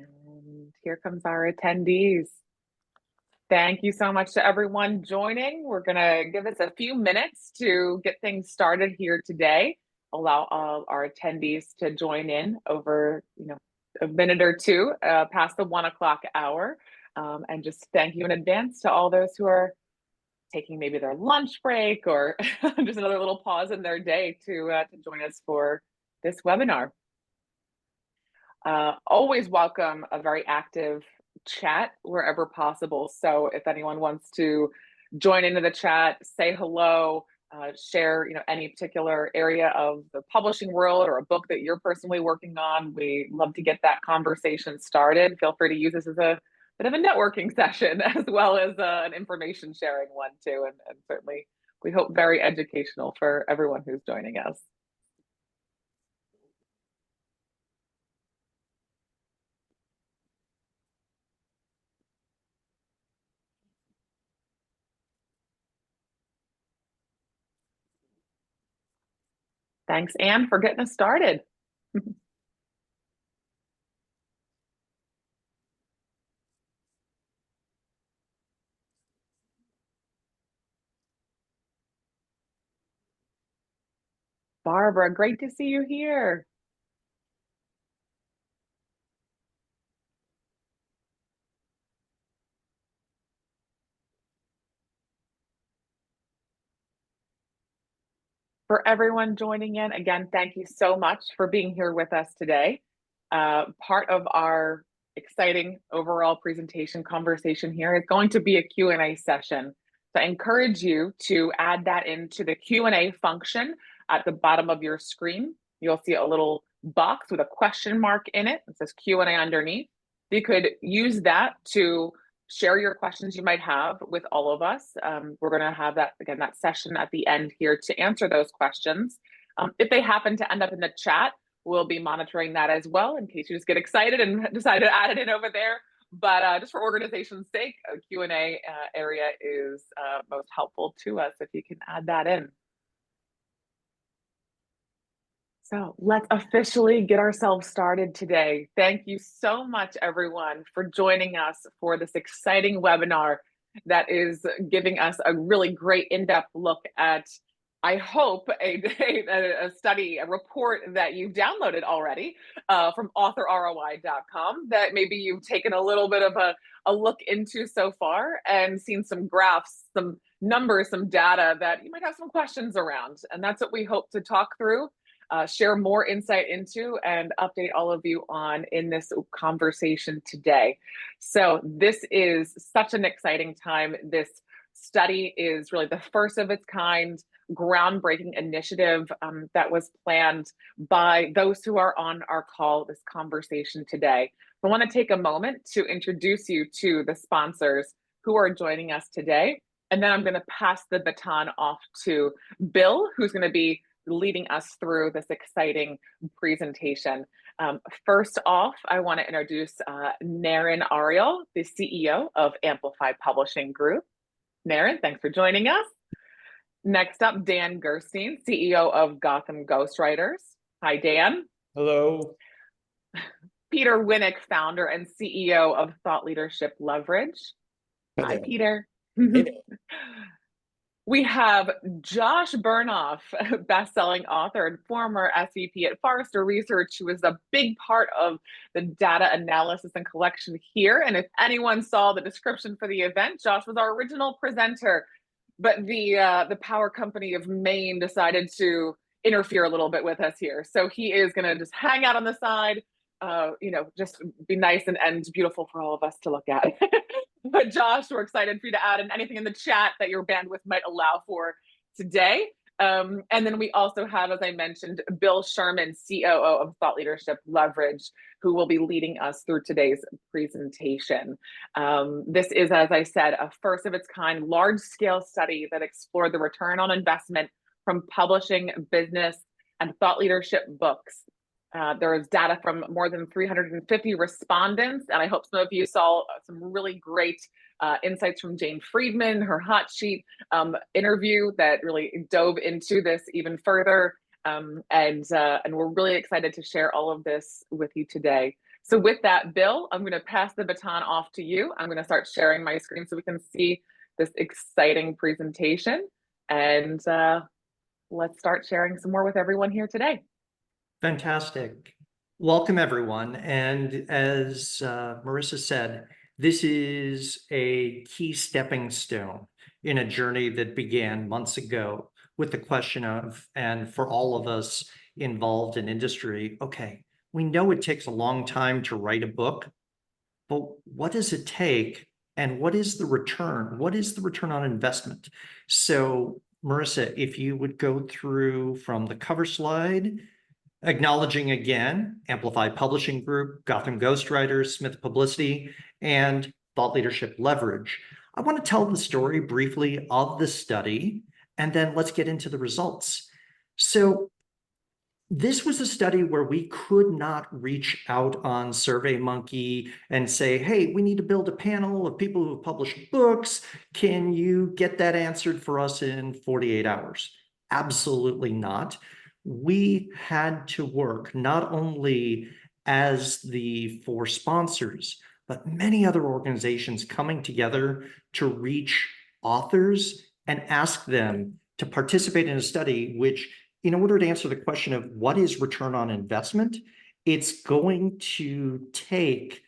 And here comes our attendees. Thank you so much to everyone joining. We're going to give us a few minutes to get things started here today. Allow all our attendees to join in over, a minute or two past the 1 o'clock hour. And just thank you in advance to all those who are taking maybe their lunch break or just another little pause in their day to join us for this webinar. Always welcome a very active chat wherever possible. So if anyone wants to join into the chat, say hello, share any particular area of the publishing world or a book that you're personally working on, we love to get that conversation started. Feel free to use this as a bit of a networking session as well as an information sharing one too. And certainly we hope very educational for everyone who's joining us. Thanks, Anne, for getting us started. Barbara, great to see you here. For everyone joining in, again, thank you so much for being here with us today. Part of our exciting overall presentation conversation here is going to be a Q&A session. So I encourage you to add that into the Q&A function at the bottom of your screen. You'll see a little box with a question mark in it. It says Q&A underneath. You could use that to share your questions you might have with all of us. We're going to have that session at the end here to answer those questions. If they happen to end up in the chat, we'll be monitoring that as well in case you just get excited and decide to add it in over there. But just for organization's sake, a Q&A area is most helpful to us if you can add that in. So let's officially get ourselves started today. Thank you so much, everyone, for joining us for this exciting webinar that is giving us a really great in-depth look at, I hope, a study, a report that you've downloaded already from authorroi.com that maybe you've taken a little bit of a look into so far and seen some graphs, some numbers, some data that you might have some questions around. And that's what we hope to talk through. Share more insight into and update all of you on in this conversation today. So this is such an exciting time. This study is really the first of its kind, groundbreaking initiative that was planned by those who are on our call, this conversation today. I want to take a moment to introduce you to the sponsors who are joining us today. And then I'm going to pass the baton off to Bill, who's going to be leading us through this exciting presentation. First off, I want to introduce Naren Ariel, the CEO of Amplify Publishing Group. Naren, thanks for joining us. Next up, Dan Gerstein, CEO of Gotham Ghostwriters. Hi, Dan. Hello. Peter Winnick, founder and CEO of Thought Leadership Leverage. Hi, Peter. We have Josh Bernoff, best-selling author and former SVP at Forrester Research, who is a big part of the data analysis and collection here. And if anyone saw the description for the event, Josh was our original presenter, but the power company of Maine decided to interfere a little bit with us here. So he is going to just hang out on the side, just be nice and beautiful for all of us to look at. But Josh, we're excited for you to add in anything in the chat that your bandwidth might allow for today. And then we also have, as I mentioned, Bill Sherman, COO of Thought Leadership Leverage, who will be leading us through today's presentation. This is, as I said, a first of its kind, large-scale study that explored the return on investment from publishing business and thought leadership books. There is data from more than 350 respondents, and I hope some of you saw some really great insights from Jane Friedman, her hot sheet interview that really dove into this even further. And we're really excited to share all of this with you today. So with that, Bill, I'm going to pass the baton off to you. I'm going to start sharing my screen so we can see this exciting presentation. And let's start sharing some more with everyone here today. Fantastic. Welcome, everyone. And as Marissa said, this is a key stepping stone in a journey that began months ago with the question of, and for all of us involved in industry, okay, we know it takes a long time to write a book, but what does it take and what is the return? What is the return on investment? So Marissa, if you would go through from the cover slide, acknowledging again, Amplify Publishing Group, Gotham Ghostwriters, Smith Publicity, and Thought Leadership Leverage. I want to tell the story briefly of the study, and then let's get into the results. So this was a study where we could not reach out on SurveyMonkey and say, hey, we need to build a panel of people who have published books. Can you get that answered for us in 48 hours? Absolutely not. We had to work not only as the four sponsors, but many other organizations coming together to reach authors and ask them to participate in a study which, in order to answer the question of what is return on investment, it's going to take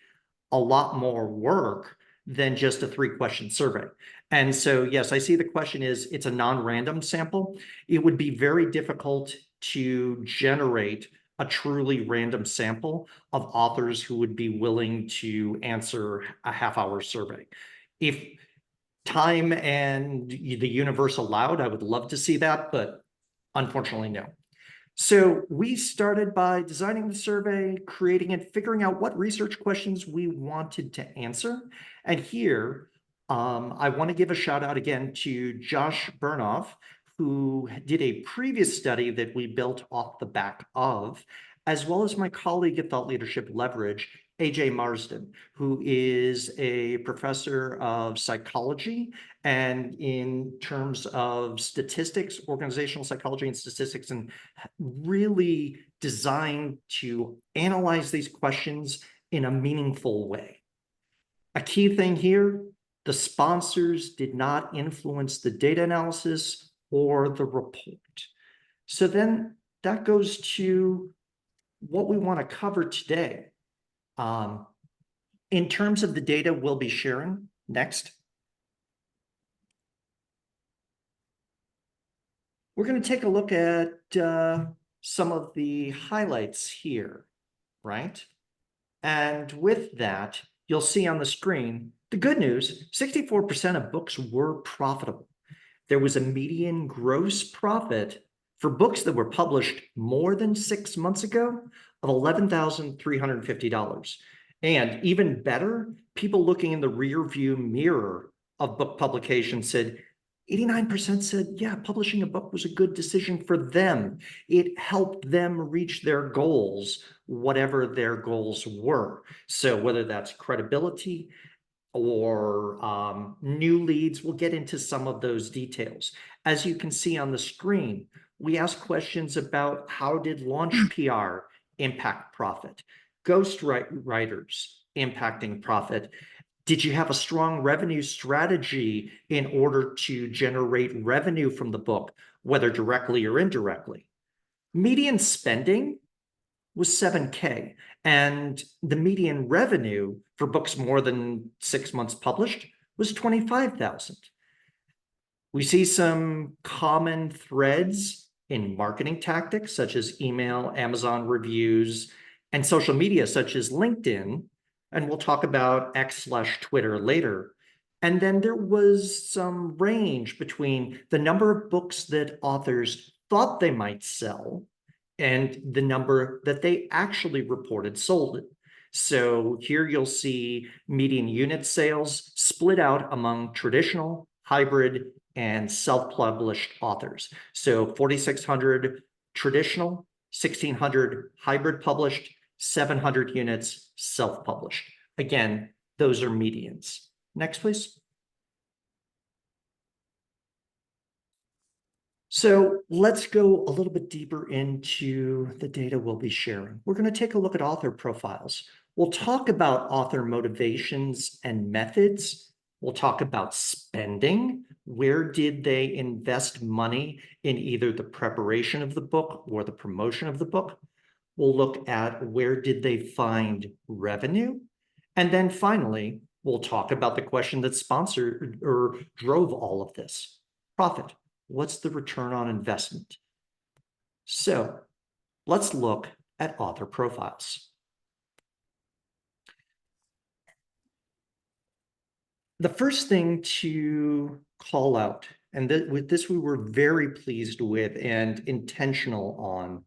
a lot more work than just a 3-question survey. And so, yes, I see the question is it's a non-random sample. It would be very difficult to generate a truly random sample of authors who would be willing to answer a half-hour survey. If time and the universe allowed, I would love to see that, but unfortunately, no. So we started by designing the survey, creating it, figuring out what research questions we wanted to answer. And here, I want to give a shout out again to Josh Bernoff, who did a previous study that we built off the back of, as well as my colleague at Thought Leadership Leverage, AJ Marsden, who is a professor of psychology and in terms of statistics, organizational psychology and statistics, and really designed to analyze these questions in a meaningful way. A key thing here, the sponsors did not influence the data analysis or the report. So then that goes to what we want to cover today. In terms of the data we'll be sharing, next. We're going to take a look at some of the highlights here, right? And with that, you'll see on the screen, the good news, 64% of books were profitable. There was a median gross profit for books that were published more than 6 months ago of $11,350. And even better, people looking in the rear view mirror of book publication said, 89% said, yeah, publishing a book was a good decision for them. It helped them reach their goals, whatever their goals were. So whether that's credibility or new leads, we'll get into some of those details. As you can see on the screen, we ask questions about how did launch PR impact profit, ghostwriters impacting profit. Did you have a strong revenue strategy in order to generate revenue from the book, whether directly or indirectly? Median spending was $7K, and the median revenue for books more than 6 months published was $25,000. We see some common threads in marketing tactics, such as email, Amazon reviews, and social media, such as LinkedIn, and we'll talk about X/Twitter later. And then there was some range between the number of books that authors thought they might sell and the number that they actually reported sold. So here you'll see median unit sales split out among traditional, hybrid, and self-published authors. So 4,600 traditional, 1,600 hybrid published, 700 units self-published. Again, those are medians. Next, please. So let's go a little bit deeper into the data we'll be sharing. We're going to take a look at author profiles. We'll talk about author motivations and methods. We'll talk about spending. Where did they invest money in either the preparation of the book or the promotion of the book? We'll look at where did they find revenue? And then finally, we'll talk about the question that sponsored or drove all of this. Profit. What's the return on investment? So let's look at author profiles. The first thing to call out, and with this we were very pleased with and intentional on,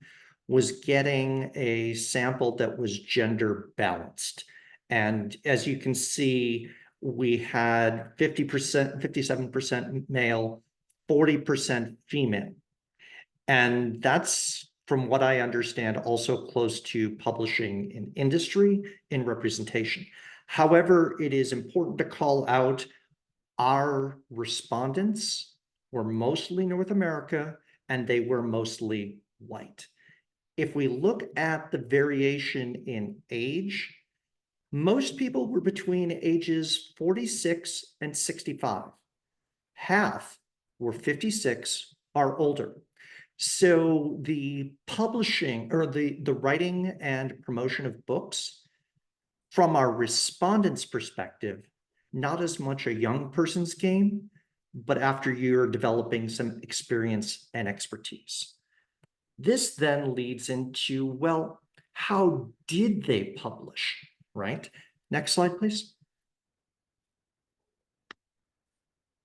was getting a sample that was gender balanced. And as you can see, we had 50%, 57% male, 40% female. And that's, from what I understand, also close to publishing in industry in representation. However, it is important to call out our respondents were mostly North America and they were mostly white. If we look at the variation in age, most people were between ages 46 and 65. Half were 56 or older. So the publishing or the writing and promotion of books, from our respondents' perspective, not as much a young person's game, but after you're developing some experience and expertise. This then leads into, well, how did they publish, right? Next slide, please.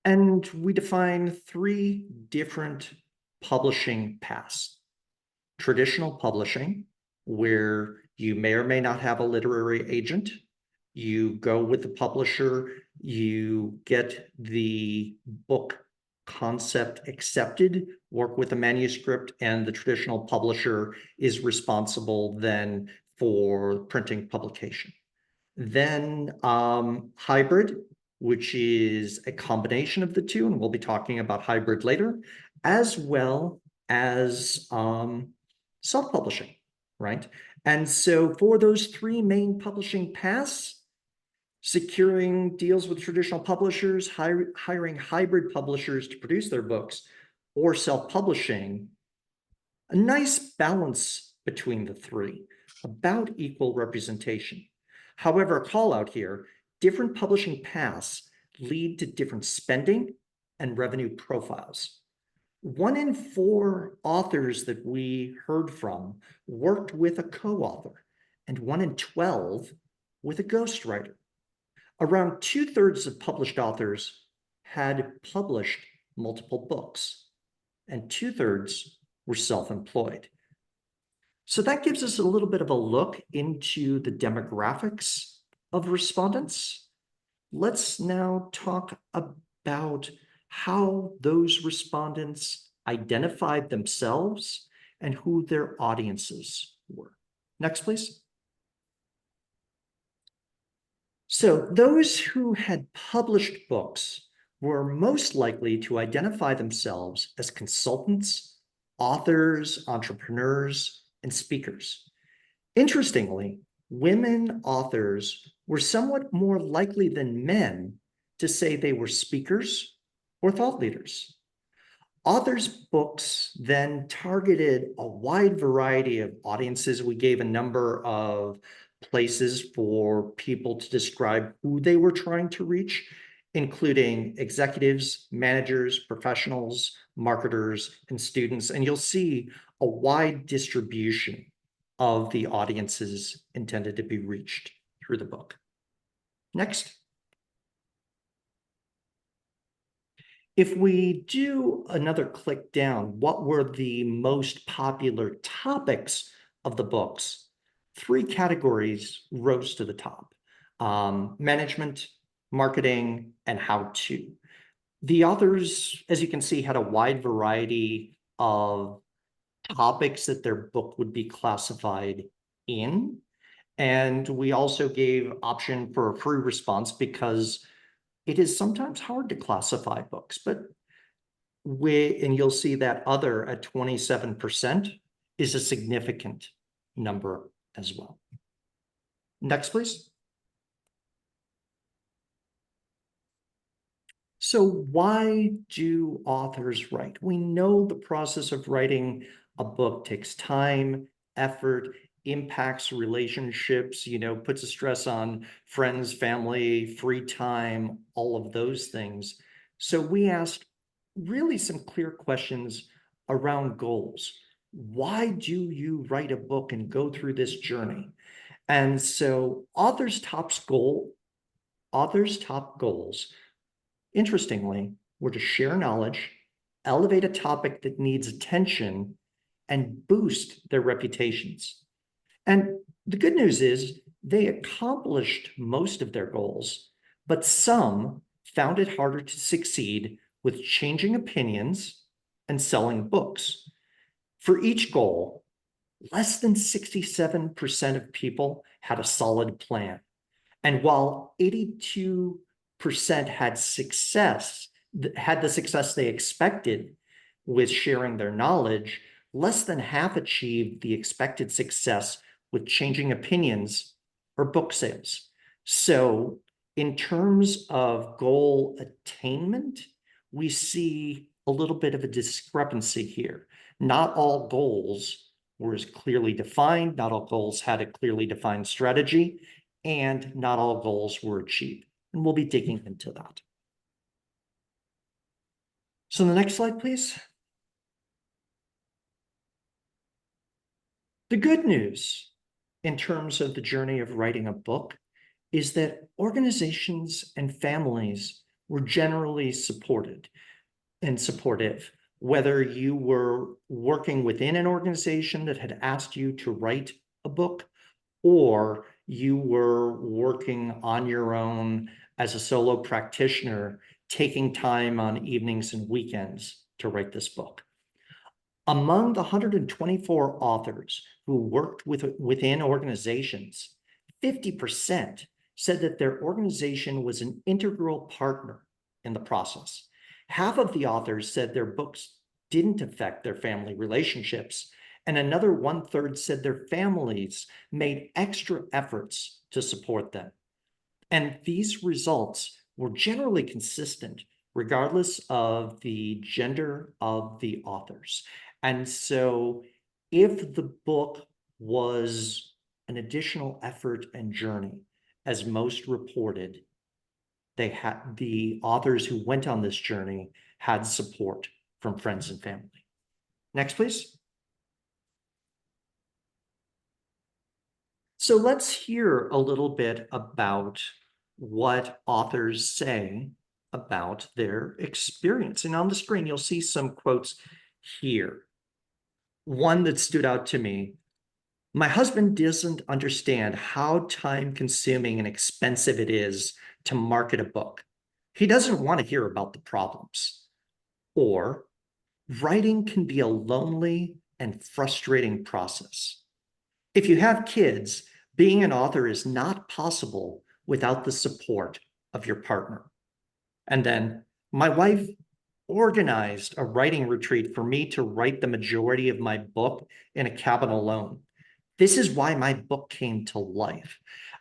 And we define 3 different publishing paths. Traditional publishing, where you may or may not have a literary agent. You go with the publisher, you get the book concept accepted, work with the manuscript, and the traditional publisher is responsible then for printing publication. Then hybrid, which is a combination of the two, and we'll be talking about hybrid later, as well as self-publishing, right? And so for those 3 main publishing paths, securing deals with traditional publishers, hiring hybrid publishers to produce their books, or self-publishing, a nice balance between the 3, about equal representation. However, a call out here, different publishing paths lead to different spending and revenue profiles. 1 in 4 authors that we heard from worked with a co-author, and 1 in 12 with a ghostwriter. Around 2/3 of published authors had published multiple books, and 2/3 were self-employed. So that gives us a little bit of a look into the demographics of respondents. Let's now talk about how those respondents identified themselves and who their audiences were. Next, please. So those who had published books were most likely to identify themselves as consultants, authors, entrepreneurs, and speakers. Interestingly, women authors were somewhat more likely than men to say they were speakers or thought leaders. Authors' books then targeted a wide variety of audiences. We gave a number of places for people to describe who they were trying to reach, including executives, managers, professionals, marketers, and students. And you'll see a wide distribution of the audiences intended to be reached through the book. Next. If we do another click down, what were the most popular topics of the books? 3 categories rose to the top: management, marketing, and how-to. The authors, as you can see, had a wide variety of topics that their book would be classified in. And we also gave option for a free response because it is sometimes hard to classify books, but and you'll see that other at 27% is a significant number as well. Next, please. So why do authors write? We know the process of writing a book takes time, effort, impacts relationships, puts a stress on friends, family, free time, all of those things. So we asked really some clear questions around goals. Why do you write a book and go through this journey? And so authors' top goals, interestingly, were to share knowledge, elevate a topic that needs attention, and boost their reputations. And the good news is they accomplished most of their goals, but some found it harder to succeed with changing opinions and selling books. For each goal, less than 67% of people had a solid plan. And while 82% had the success they expected with sharing their knowledge, less than half achieved the expected success with changing opinions or book sales. So in terms of goal attainment, we see a little bit of a discrepancy here. Not all goals were as clearly defined, not all goals had a clearly defined strategy, and not all goals were achieved. And we'll be digging into that. So the next slide, please. The good news in terms of the journey of writing a book is that organizations and families were generally supported and supportive. Whether you were working within an organization that had asked you to write a book, or you were working on your own as a solo practitioner, taking time on evenings and weekends to write this book. Among the 124 authors who worked within organizations, 50% said that their organization was an integral partner in the process. Half of the authors said their books didn't affect their family relationships, and another 1/3 said their families made extra efforts to support them. And these results were generally consistent, regardless of the gender of the authors. And so if the book was an additional effort and journey, as most reported, the authors who went on this journey had support from friends and family. Next, please. So let's hear a little bit about what authors say about their experience. And on the screen, you'll see some quotes here. One that stood out to me: my husband doesn't understand how time-consuming and expensive it is to market a book. He doesn't want to hear about the problems. Or, writing can be a lonely and frustrating process. If you have kids, being an author is not possible without the support of your partner. And then, my wife organized a writing retreat for me to write the majority of my book in a cabin alone. This is why my book came to life.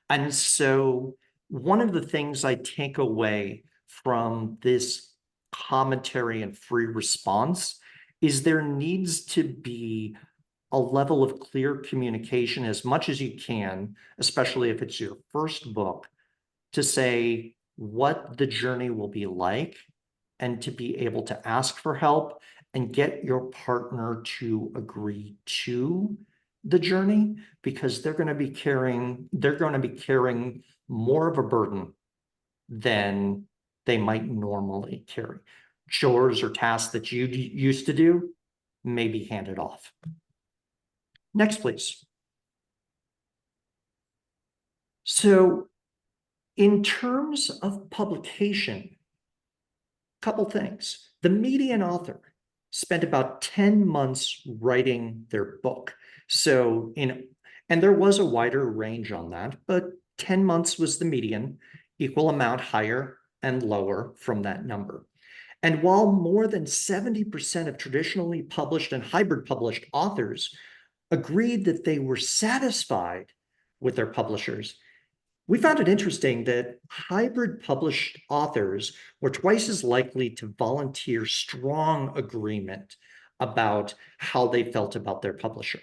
And so one of the things I take away from this commentary and free response is there needs to be a level of clear communication as much as you can, especially if it's your first book, to say what the journey will be like and to be able to ask for help and get your partner to agree to the journey, because they're going to be carrying more of a burden than they might normally carry. Chores or tasks that you used to do may be handed off. Next, please. So in terms of publication, a couple things. The median author spent about 10 months writing their book. And there was a wider range on that, but 10 months was the median, equal amount higher and lower from that number. And while more than 70% of traditionally published and hybrid published authors agreed that they were satisfied with their publishers, We found it interesting that hybrid published authors were twice as likely to volunteer strong agreement about how they felt about their publisher.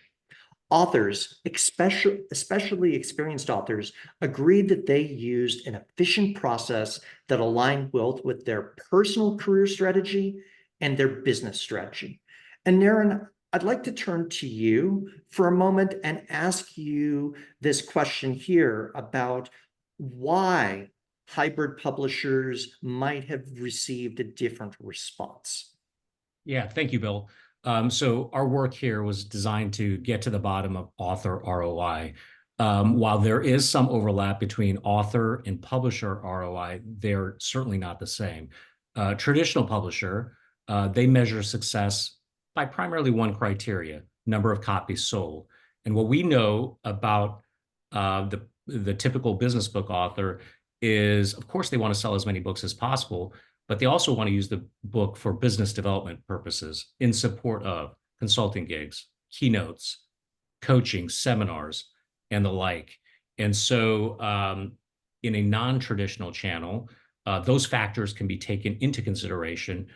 Authors, especially experienced authors, agreed that they used an efficient process that aligned both with their personal career strategy and their business strategy. And Naren, I'd like to turn to you for a moment and ask you this question here about why hybrid publishers might have received a different response. Yeah, thank you, Bill. So our work here was designed to get to the bottom of author ROI. While there is some overlap between author and publisher ROI, they're certainly not the same. Traditional publisher, they measure success by primarily one criteria: number of copies sold. And what we know about the typical business book author is, of course, they want to sell as many books as possible, but they also want to use the book for business development purposes in support of consulting gigs, keynotes, coaching, seminars, and the like. And so in a non-traditional channel, those factors can be taken into consideration,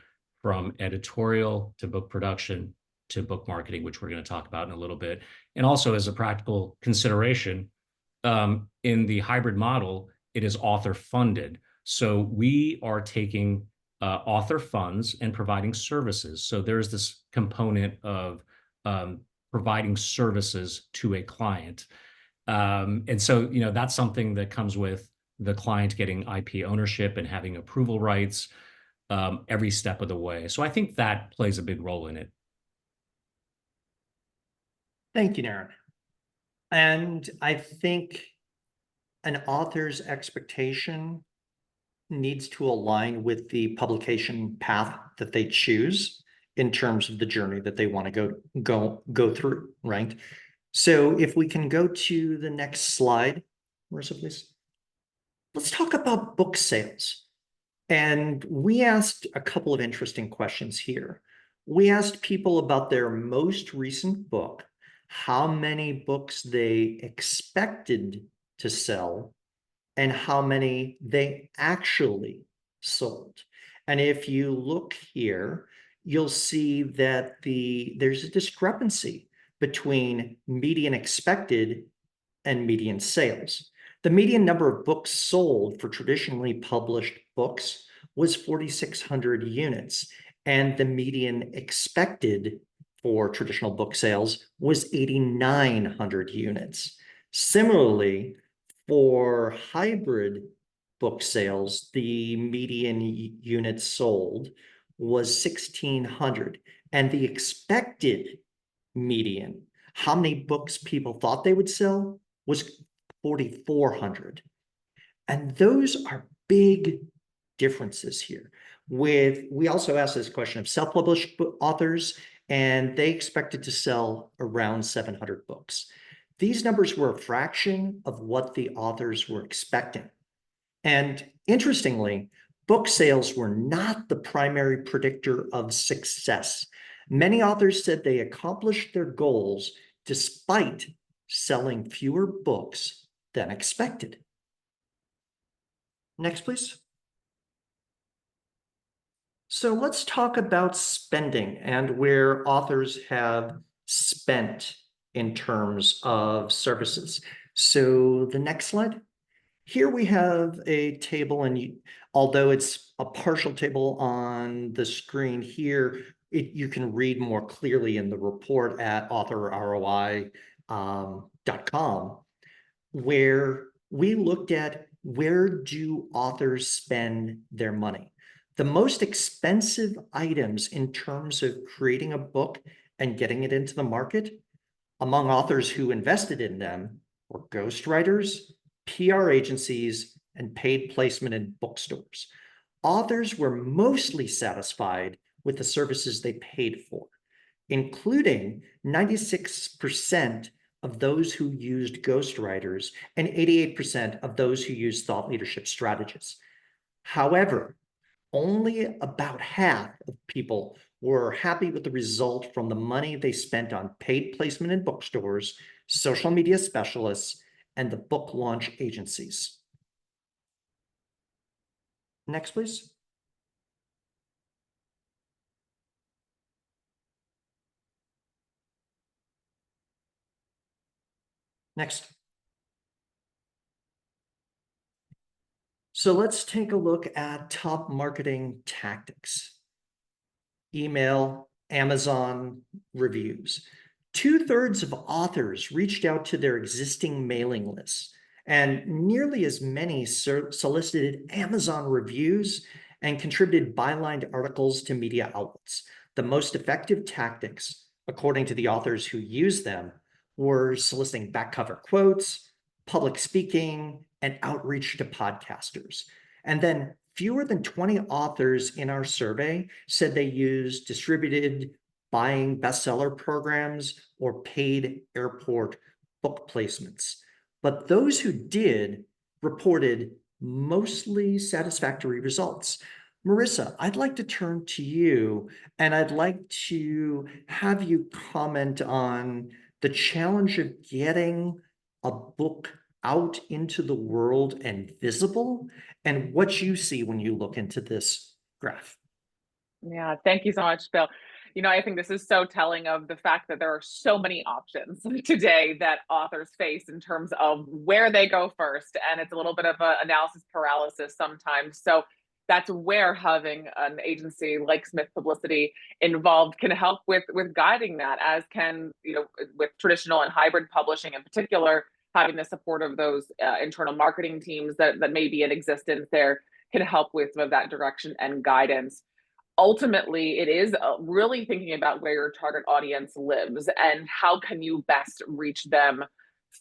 from editorial to book production to book marketing, which we're going to talk about in a little bit. And also, as a practical consideration, in the hybrid model, it is author funded. So we are taking author funds and providing services. So there's this component of providing services to a client. And so, that's something that comes with the client getting IP ownership and having approval rights every step of the way. So I think that plays a big role in it. Thank you, Naren. And I think an author's expectation needs to align with the publication path that they choose in terms of the journey that they want to go through, right? So if we can go to the next slide, Marissa, please. Let's talk about book sales. And we asked a couple of interesting questions here. We asked people about their most recent book, how many books they expected to sell, and how many they actually sold. And if you look here, you'll see that there's a discrepancy between median expected and median sales. The median number of books sold for traditionally published books was 4,600 units, and the median expected for traditional book sales was 8,900 units. Similarly, for hybrid book sales, the median units sold was 1,600, and the expected median, how many books people thought they would sell, was 4,400. And those are big differences here. We also asked this question of self-published authors, and they expected to sell around 700 books. These numbers were a fraction of what the authors were expecting. And interestingly, book sales were not the primary predictor of success. Many authors said they accomplished their goals despite selling fewer books than expected. Next, please. So let's talk about spending and where authors have spent in terms of services. So the next slide. Here we have a table, and although it's a partial table on the screen here, you can read more clearly in the report at authorroi.com, where we looked at where do authors spend their money. The most expensive items in terms of creating a book and getting it into the market among authors who invested in them were ghostwriters, PR agencies, and paid placement in bookstores. Authors were mostly satisfied with the services they paid for, including 96% of those who used ghostwriters and 88% of those who used thought leadership strategists. However, only about half of people were happy with the result from the money they spent on paid placement in bookstores, social media specialists, and the book launch agencies. Next, please. Next. So let's take a look at top marketing tactics. Email, Amazon reviews. 2/3 of authors reached out to their existing mailing lists, and nearly as many solicited Amazon reviews and contributed bylined articles to media outlets. The most effective tactics, according to the authors who used them, were soliciting back cover quotes, public speaking, and outreach to podcasters. And then fewer than 20 authors in our survey said they used distributed buying bestseller programs or paid airport book placements. But those who did reported mostly satisfactory results. Marissa, I'd like to turn to you, and I'd like to have you comment on the challenge of getting a book out into the world and visible, and what you see when you look into this graph. Yeah, thank you so much, Bill. I think this is so telling of the fact that there are so many options today that authors face in terms of where they go first. And it's a little bit of an analysis paralysis sometimes. So that's where having an agency like Smith Publicity involved can help with guiding that, as can, with traditional and hybrid publishing in particular, having the support of those internal marketing teams that may be in existence there can help with some of that direction and guidance. Ultimately, it is really thinking about where your target audience lives and how can you best reach them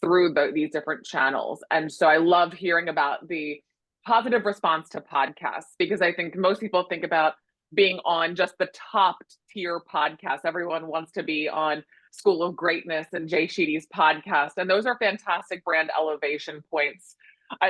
through these different channels. And so I love hearing about the positive response to podcasts, because I think most people think about being on just the top tier podcasts. Everyone wants to be on School of Greatness and Jay Sheedy's podcast, and those are fantastic brand elevation points.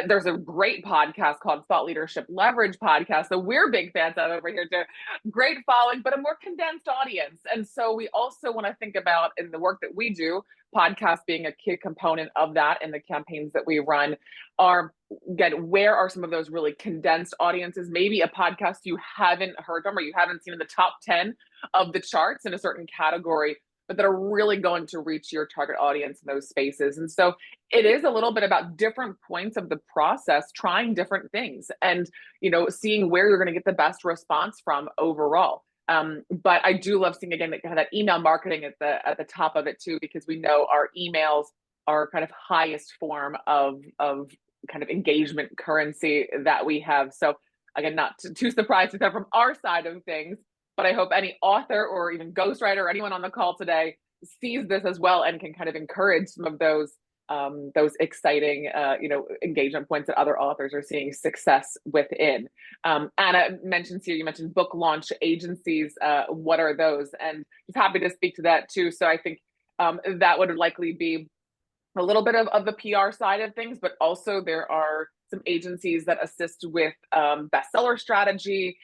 There's a great podcast called Thought Leadership Leverage podcast that we're big fans of over here too. Great following, but a more condensed audience. And so we also want to think about, in the work that we do, podcasts being a key component of that in the campaigns that we run, where are some of those really condensed audiences? Maybe a podcast you haven't heard from or you haven't seen in the top 10 of the charts in a certain category, but that are really going to reach your target audience in those spaces. And so it is a little bit about different points of the process, trying different things and, seeing where you're going to get the best response from overall. But I do love seeing, again, that email marketing at the top of it too, because we know our emails are kind of highest form of kind of engagement currency that we have. So again, not too surprised with that from our side of things, but I hope any author or even ghostwriter or anyone on the call today sees this as well and can kind of encourage some of those exciting, engagement points that other authors are seeing success within. Anna mentions here, you mentioned book launch agencies. What are those? And just happy to speak to that too. So I think that would likely be a little bit of the PR side of things, but also there are some agencies that assist with bestseller strategy,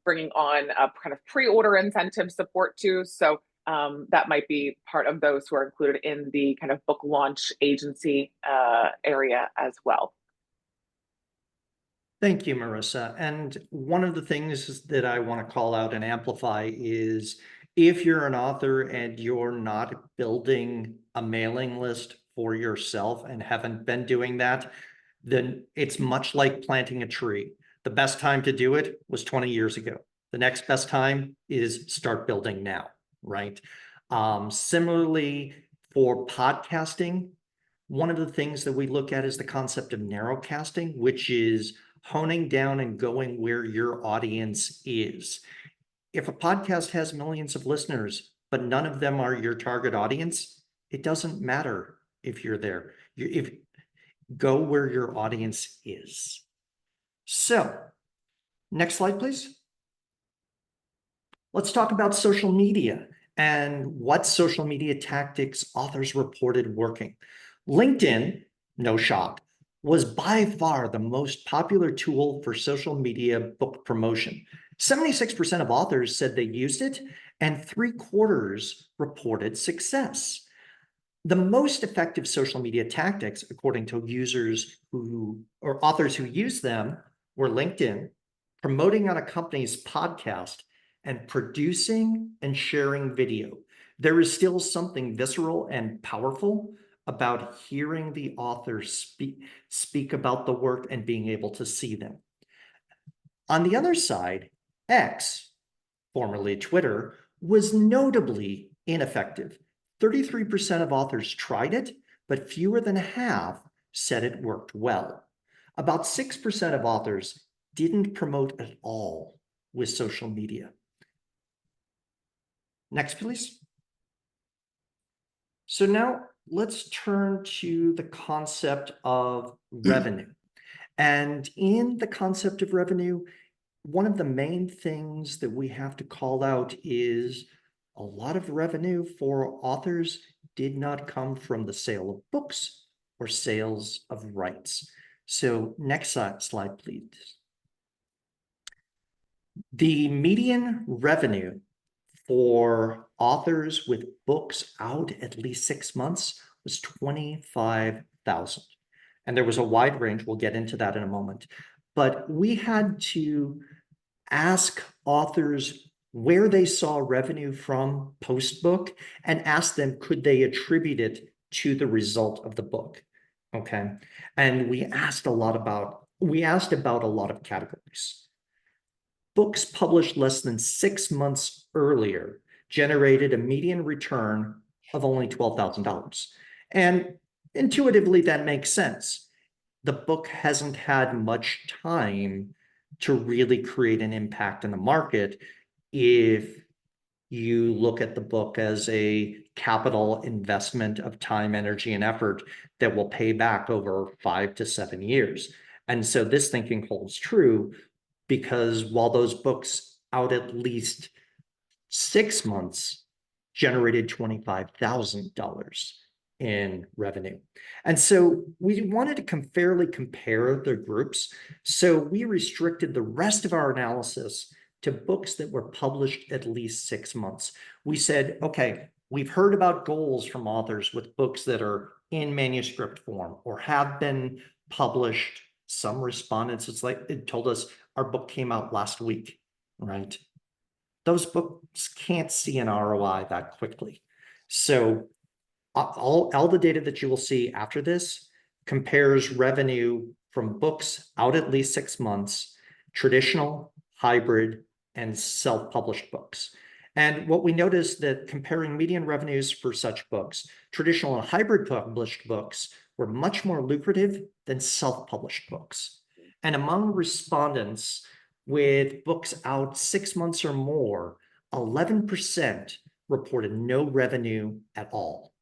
bringing on a kind of pre-order incentive support too. So that might be part of those who are included in the kind of book launch agency area as well. Thank you, Marissa. And one of the things that I want to call out and amplify is, if you're an author and you're not building a mailing list for yourself and haven't been doing that, then it's much like planting a tree. The best time to do it was 20 years ago. The next best time is start building now, right? Similarly, for podcasting, one of the things that we look at is the concept of narrowcasting, which is honing down and going where your audience is. If a podcast has millions of listeners, but none of them are your target audience, it doesn't matter if you're there. Go where your audience is. So, next slide, please. Let's talk about social media and what social media tactics authors reported working. LinkedIn, no shock, was by far the most popular tool for social media book promotion. 76% of authors said they used it, and 3/4 reported success. The most effective social media tactics, according to authors who use them, were LinkedIn, promoting on a company's podcast, and producing and sharing video. There is still something visceral and powerful about hearing the author speak about the work and being able to see them. On the other side, X, formerly Twitter, was notably ineffective. 33% of authors tried it, but fewer than half said it worked well. About 6% of authors didn't promote at all with social media. Next, please. So now let's turn to the concept of revenue. And in the concept of revenue, one of the main things that we have to call out is a lot of revenue for authors did not come from the sale of books or sales of rights. So next slide, please. The median revenue for authors with books out at least 6 months was $25,000. And there was a wide range. We'll get into that in a moment. But we had to ask authors where they saw revenue from post-book and ask them, could they attribute it to the result of the book? Okay. And we asked about a lot of categories. Books published less than 6 months earlier generated a median return of only $12,000. And intuitively, that makes sense. The book hasn't had much time to really create an impact in the market if you look at the book as a capital investment of time, energy, and effort that will pay back over 5 to 7 years. And so this thinking holds true because while those books out at least 6 months generated $25,000 in revenue. And so we wanted to fairly compare the groups. So we restricted the rest of our analysis to books that were published at least 6 months. We said, okay, we've heard about goals from authors with books that are in manuscript form or have been published. Some respondents, it told us our book came out last week, right? Those books can't see an ROI that quickly. So all the data that you will see after this compares revenue from books out at least 6 months, traditional, hybrid, and self-published books. And what we noticed that comparing median revenues for such books, traditional and hybrid published books were much more lucrative than self-published books. And among respondents with books out 6 months or more, 11% reported no revenue at all,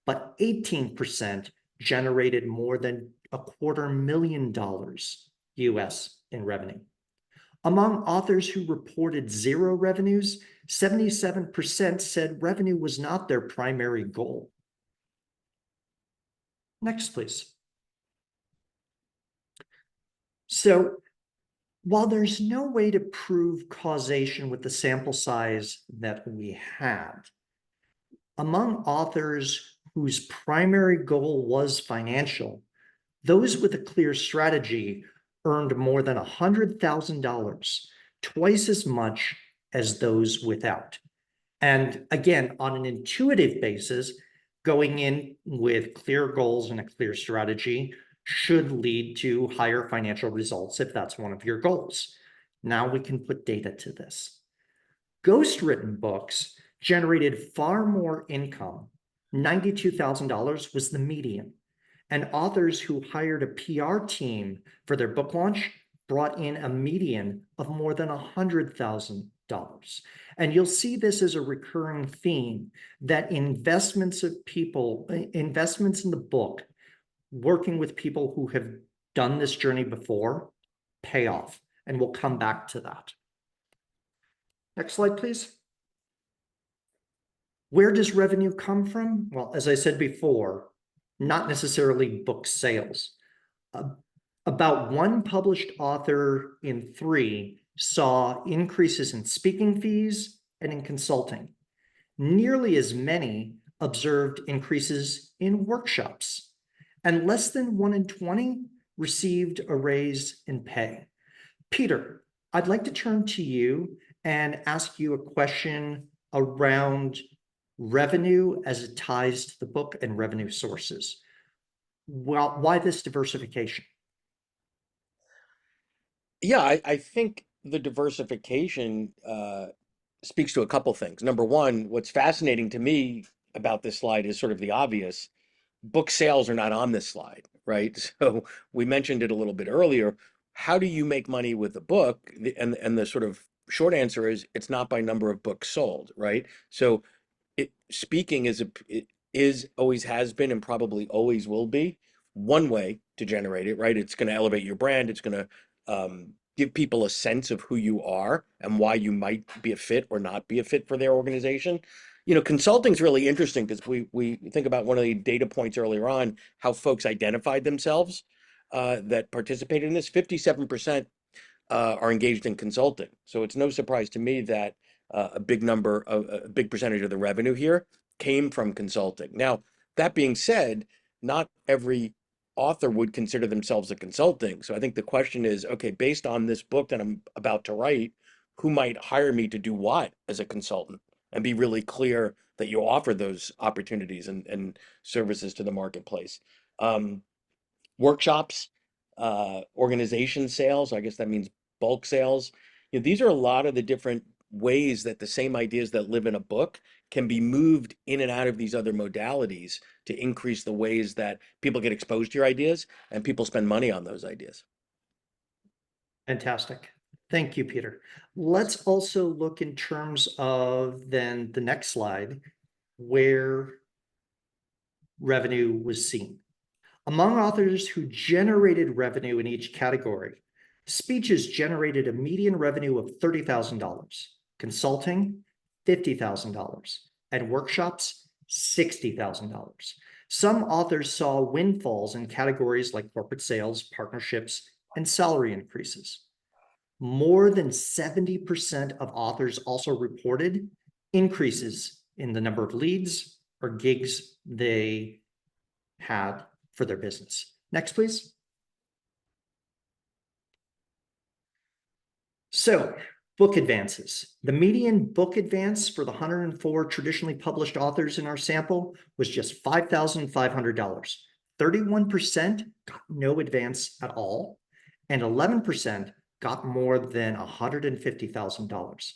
but 18% generated more than $250,000 US in revenue. Among authors who reported zero revenues, 77% said revenue was not their primary goal. Next, please. So while there's no way to prove causation with the sample size that we had, among authors whose primary goal was financial, those with a clear strategy earned more than $100,000, twice as much as those without. And again, on an intuitive basis, going in with clear goals and a clear strategy should lead to higher financial results if that's one of your goals. Now we can put data to this. Ghostwritten books generated far more income. $92,000 was the median. And authors who hired a PR team for their book launch brought in a median of more than $100,000. And you'll see this as a recurring theme that investments in the book, working with people who have done this journey before, pay off. And we'll come back to that. Next slide, please. Where does revenue come from? Well, as I said before, not necessarily book sales. About one published author in 3 saw increases in speaking fees and in consulting. Nearly as many observed increases in workshops, and less than 1 in 20 received a raise in pay. Peter, I'd like to turn to you and ask you a question around revenue as it ties to the book and revenue sources. Well, why this diversification? Yeah, I think the diversification speaks to a couple things. Number one, what's fascinating to me about this slide is sort of the obvious. Book sales are not on this slide, right? So we mentioned it a little bit earlier. How do you make money with a book? And the sort of short answer is it's not by number of books sold, right? So speaking it is always has been and probably always will be one way to generate it, right? It's going to elevate your brand. It's going to give people a sense of who you are and why you might be a fit or not be a fit for their organization. You know, consulting is really interesting because we think about one of the data points earlier on, how folks identified themselves that participated in this. 57% are engaged in consulting. So it's no surprise to me that a big percentage of the revenue here came from consulting. Now, that being said, not every author would consider themselves a consulting. So I think the question is, okay, based on this book that I'm about to write, who might hire me to do what as a consultant? And be really clear that you offer those opportunities and services to the marketplace. Workshops, organization sales, I guess that means bulk sales. You know, these are a lot of the different ways that the same ideas that live in a book can be moved in and out of these other modalities to increase the ways that people get exposed to your ideas and people spend money on those ideas. Fantastic. Thank you, Peter. Let's also look in terms of then the next slide, where revenue was seen. Among authors who generated revenue in each category, speeches generated a median revenue of $30,000, consulting, $50,000, and workshops, $60,000. Some authors saw windfalls in categories like corporate sales, partnerships, and salary increases. More than 70% of authors also reported increases in the number of leads or gigs they had for their business. Next, please. So, book advances. The median book advance for the 104 traditionally published authors in our sample was just $5,500. 31% got no advance at all, and 11% got more than $150,000.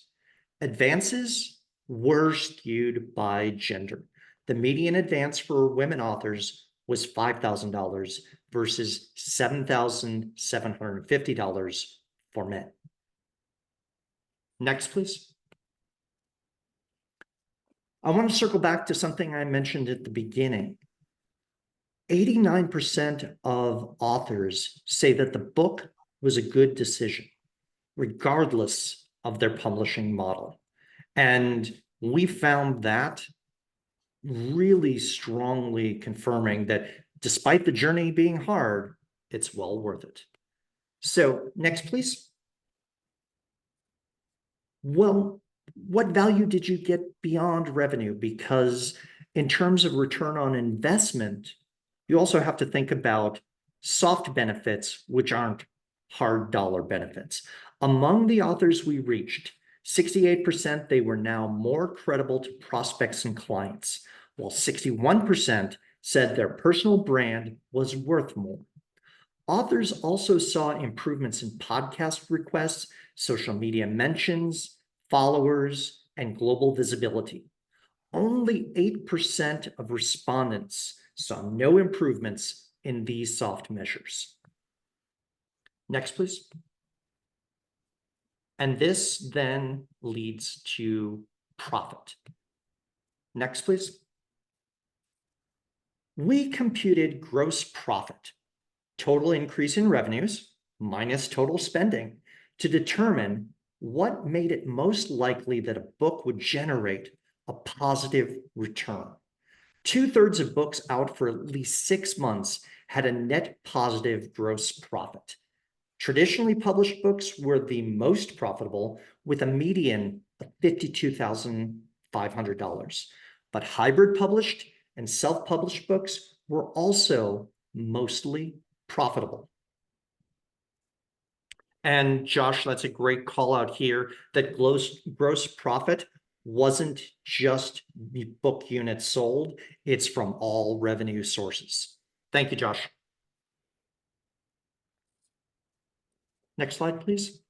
Advances were skewed by gender. The median advance for women authors was $5,000 versus $7,750 for men. Next, please. I want to circle back to something I mentioned at the beginning. 89% of authors say that the book was a good decision, regardless of their publishing model. And we found that really strongly confirming that despite the journey being hard, it's well worth it. So next, please. Well, what value did you get beyond revenue? Because in terms of return on investment, you also have to think about soft benefits, which aren't hard dollar benefits. Among the authors we reached, 68% they were now more credible to prospects and clients, while 61% said their personal brand was worth more. Authors also saw improvements in podcast requests, social media mentions, followers, and global visibility. Only 8% of respondents saw no improvements in these soft measures. Next, please. And this then leads to profit. Next, please. We computed gross profit, total increase in revenues minus total spending, to determine what made it most likely that a book would generate a positive return. 2/3 of books out for at least 6 months had a net positive gross profit. Traditionally published books were the most profitable, with a median of $52,500. but hybrid published and self-published books were also mostly profitable. And Josh, that's a great call out here, that gross profit wasn't just the book units sold, it's from all revenue sources. Thank you, Josh. Next slide, please.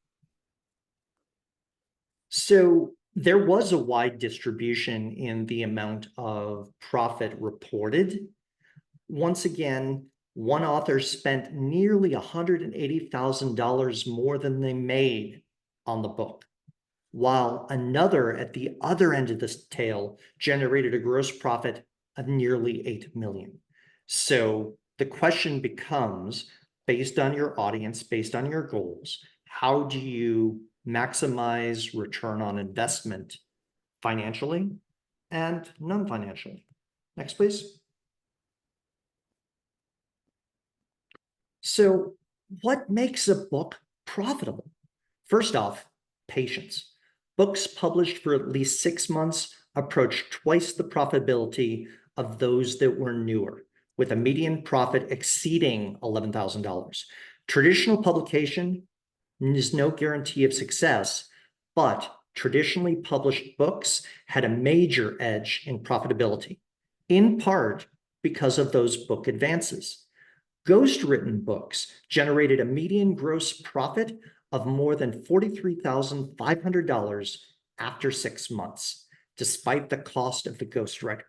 So there was a wide distribution in the amount of profit reported. Once again, one author spent nearly $180,000 more than they made on the book, while another at the other end of this tail generated a gross profit of nearly $8 million. So the question becomes, based on your audience, based on your goals, how do you maximize return on investment financially and non-financially? Next, please. So what makes a book profitable? First off, patience. Books published for at least 6 months approach twice the profitability of those that were newer, with a median profit exceeding $11,000. Traditional publication is no guarantee of success, but traditionally published books had a major edge in profitability, in part because of those book advances. Ghostwritten books generated a median gross profit of more than $43,500 after 6 months, despite the cost of the ghostwriter.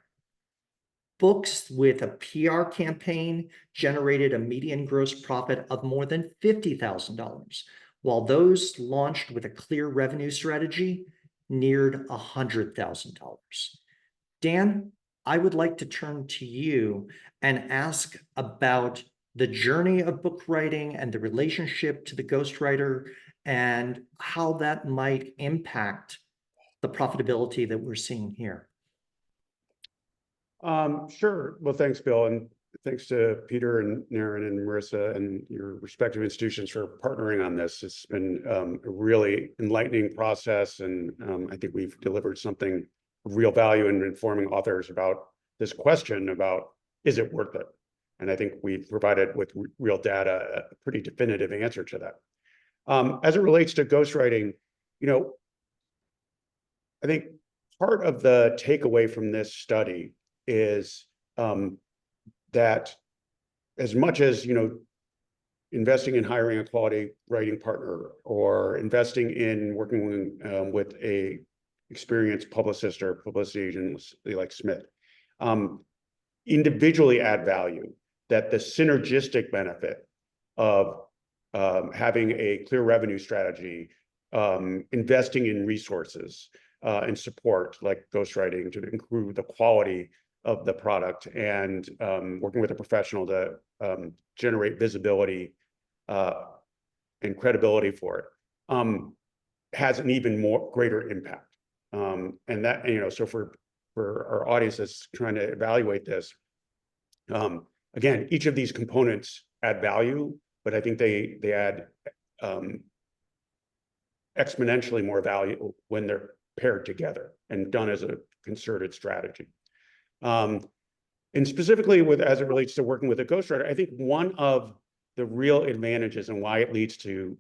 Books with a PR campaign generated a median gross profit of more than $50,000, while those launched with a clear revenue strategy neared $100,000. Dan, I would like to turn to you and ask about the journey of book writing and the relationship to the ghostwriter and how that might impact the profitability that we're seeing here. Sure. Well, thanks, Bill. And thanks to Peter and Naren and Marissa and your respective institutions for partnering on this. It's been a really enlightening process. And I think we've delivered something of real value in informing authors about this question about, is it worth it? And I think we've provided with real data a pretty definitive answer to that. As it relates to ghostwriting, I think part of the takeaway from this study is that as much as, investing in hiring a quality writing partner or investing in working with a experienced publicist or publicity agent like Smith, individually add value, that the synergistic benefit of having a clear revenue strategy, investing in resources and support like ghostwriting to improve the quality of the product, and working with a professional to generate visibility and credibility for it, has an even greater impact. And that, so for our audience that's trying to evaluate this, again, each of these components add value, but I think they add exponentially more value when they're paired together and done as a concerted strategy. And specifically as it relates to working with a ghostwriter, I think one of the real advantages and why it leads to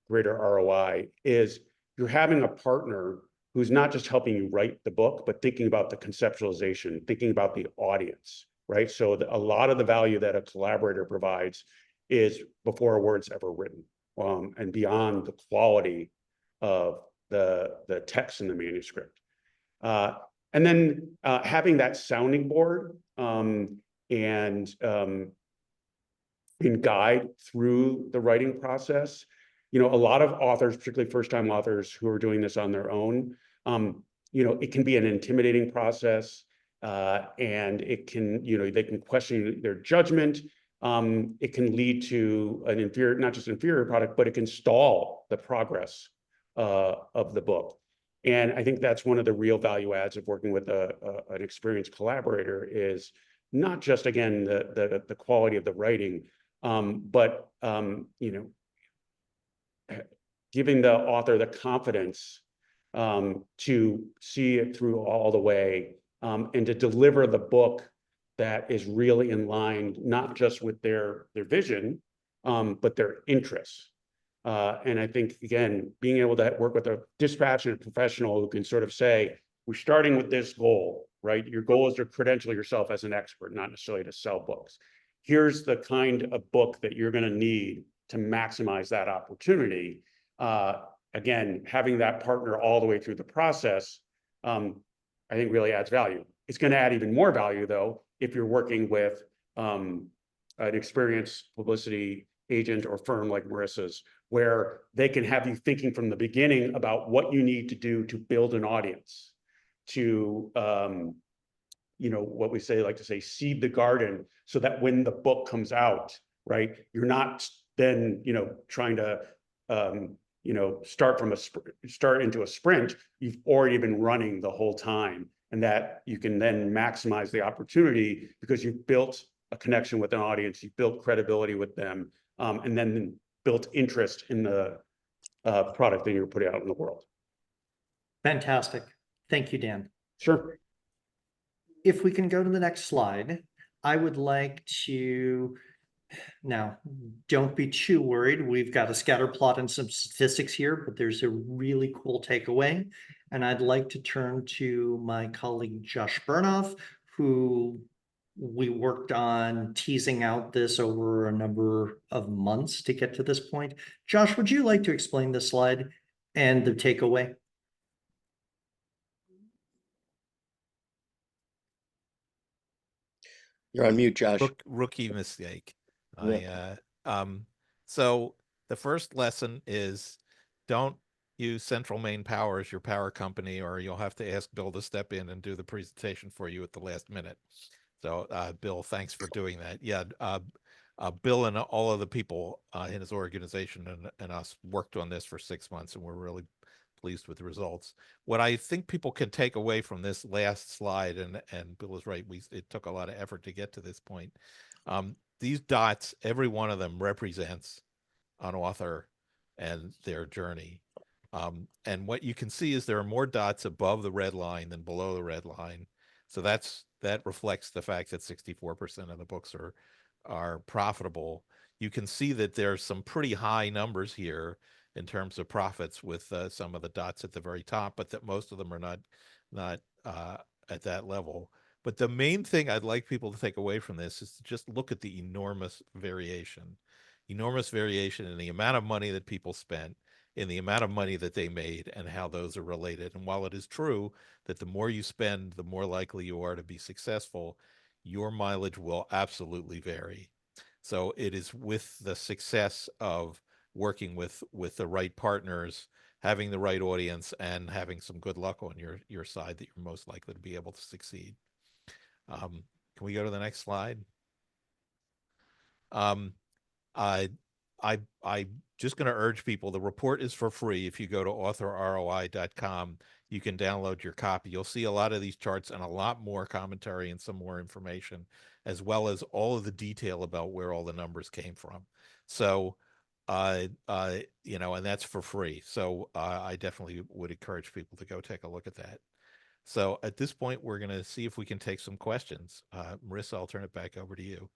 greater ROI is you're having a partner who's not just helping you write the book, but thinking about the conceptualization, thinking about the audience, right? So a lot of the value that a collaborator provides is before a word's ever written, and beyond the quality of the text in the manuscript. And then having that sounding board and guide through the writing process. A lot of authors, particularly first-time authors who are doing this on their own, it can be an intimidating process, and it can, they can question their judgment. It can lead to an inferior, not just inferior product, but it can stall the progress of the book. And I think that's one of the real value adds of working with an experienced collaborator is not just, again, the quality of the writing, but giving the author the confidence to see it through all the way and to deliver the book that is really in line, not just with their vision, but their interests. And I think, again, being able to work with a dispassionate professional who can sort of say, we're starting with this goal, right? Your goal is to credential yourself as an expert, not necessarily to sell books. Here's the kind of book that you're going to need to maximize that opportunity. Again, having that partner all the way through the process, I think really adds value. It's going to add even more value, though, if you're working with an experienced publicity agent or firm like Marissa's, where they can have you thinking from the beginning about what you need to do to build an audience, to what we like to say, seed the garden, so that when the book comes out, right, you're not then trying to start into a sprint. You've already been running the whole time, and that you can then maximize the opportunity because you've built a connection with an audience, you've built credibility with them, and then built interest in the product that you're putting out in the world. Fantastic. Thank you, Dan. Sure. If we can go to the next slide, I would like to, now, don't be too worried. We've got a scatter plot and some statistics here, but there's a really cool takeaway. And I'd like to turn to my colleague, Josh Bernoff, who we worked on teasing out this over a number of months to get to this point. Josh, would you like to explain this slide and the takeaway? You're on mute, Josh. Rookie mistake. Yeah. So the first lesson is don't use Central Maine Power as your power company, or you'll have to ask Bill to step in and do the presentation for you at the last minute. So Bill, thanks for doing that. Yeah, Bill and all of the people in his organization and us worked on this for 6 months, and we're really pleased with the results. What I think people can take away from this last slide, and Bill is right, it took a lot of effort to get to this point. These dots, every one of them represents an author and their journey. And what you can see is there are more dots above the red line than below the red line. So that reflects the fact that 64% of the books are profitable. You can see that there's some pretty high numbers here in terms of profits with some of the dots at the very top, but that most of them are not at that level. But the main thing I'd like people to take away from this is to just look at the enormous variation in the amount of money that people spent, in the amount of money that they made, and how those are related. And while it is true that the more you spend, the more likely you are to be successful, your mileage will absolutely vary. So it is with the success of working with the right partners, having the right audience, and having some good luck on your side that you're most likely to be able to succeed. Can we go to the next slide? I just going to urge people, the report is for free. If you go to authorroi.com, you can download your copy. You'll see a lot of these charts and a lot more commentary and some more information, as well as all of the detail about where all the numbers came from. So, and that's for free. So I definitely would encourage people to go take a look at that. So at this point, we're going to see if we can take some questions. Marissa, I'll turn it back over to you.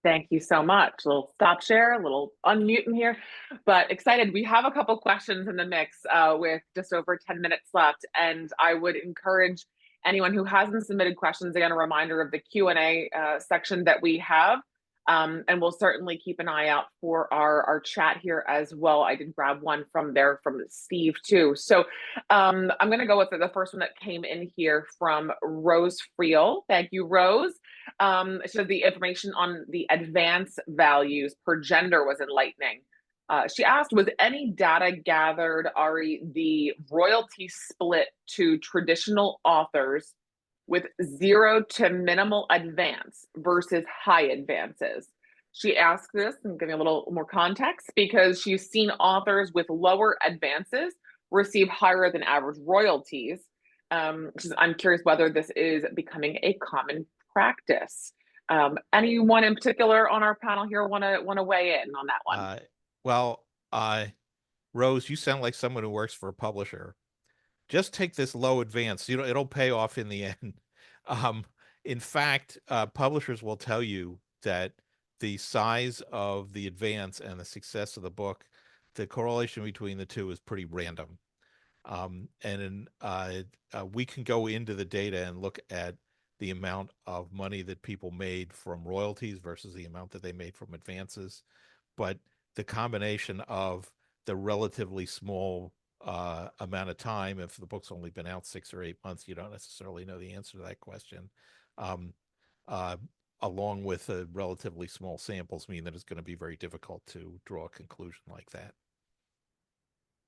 Thank you so much. A little stop share, a little unmute in here, but excited. We have a couple questions in the mix with just over 10 minutes left, and I would encourage anyone who hasn't submitted questions, again, a reminder of the Q&A section that we have, and we'll certainly keep an eye out for our chat here as well. I did grab one from Steve too. So I'm going to go with the first one that came in here from Rose Friel. Thank you, Rose. So the information on the advance values per gender was enlightening. She asked, was any data gathered, Ari, the royalty split to traditional authors with 0 to minimal advance versus high advances? She asked this, and giving a little more context, because she's seen authors with lower advances receive higher than average royalties. I'm curious whether this is becoming a common practice. Anyone in particular on our panel here want to weigh in on that one? Rose, you sound like someone who works for a publisher. Just take this low advance. You know, it'll pay off in the end. In fact, publishers will tell you that the size of the advance and the success of the book, the correlation between the two is pretty random. We can go into the data and look at the amount of money that people made from royalties versus the amount that they made from advances. But the combination of the relatively small amount of time, if the book's only been out 6 or 8 months, you don't necessarily know the answer to that question. Along with relatively small samples mean that it's going to be very difficult to draw a conclusion like that.